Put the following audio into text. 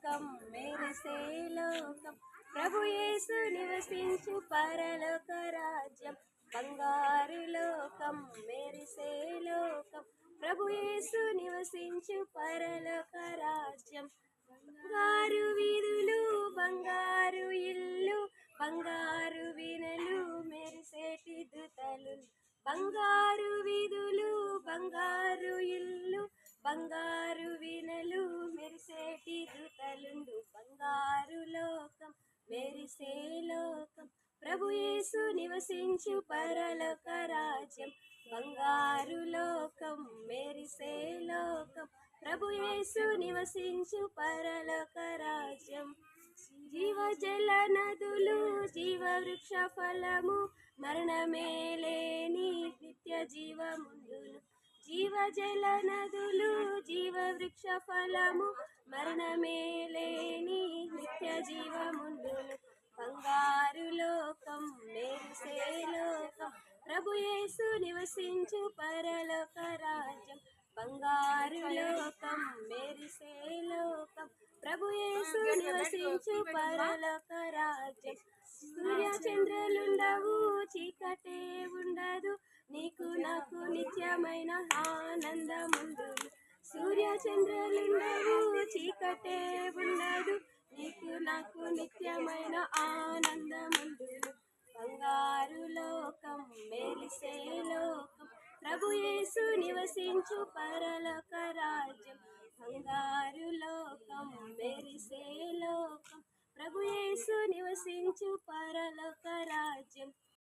లోకం మెరిసే లోకం ప్రభు యేసు నివసించు పరలోక రాజ్యం బంగారు లోకం మెరిసే లోకం ప్రభు యేసు నివసించు పరలోక రాజ్యం బంగారు వీధులు బంగారు ఇల్లు బంగారు వీణలు మెరిసేటి దుతలు బంగారు వీధులు బంగారు ఇల్లు బంగారు వీణలు మెరిసేటి దుతలుండు బంగారు లోకం మెరిసే లోకం ప్రభు యేసు నివసించు పరలోక రాజ్యం బంగారు లోకం మెరిసే లోకం ప్రభు యేసు నివసించు పరలోక రాజ్యం జీవజల నదులు జీవ వృక్ష ఫలము మరణమేలేని నిత్య జీవముందును జీవజల నదులు జీవ వృక్ష ఫలము మరణమేలేని నిత్య జీవముందును బంగారు లోకం మెరిసే లోకం ప్రభు యేసు నివసించు పరలోక రాజ్యం బంగారు లోకం మెరిసే లోకం ప్రభు యేసు నివసించు పరలోక రాజ్యం సూర్య చంద్రులుండవు చీకటే ఉండదు నీకు నాకు నిత్యమైన ఆనందముందును సూర్య చంద్రులుండవు చీకటే ఉండదు నీకు నాకు నిత్యమైన ఆనందముందును బంగారు లోకం మెరిసే లోకం ప్రభు యేసు నివసించు పరలోక రాజ్యం బంగారు లోకం మెరిసే లోకం ప్రభు యేసు నివసించు పరలోక రాజ్యం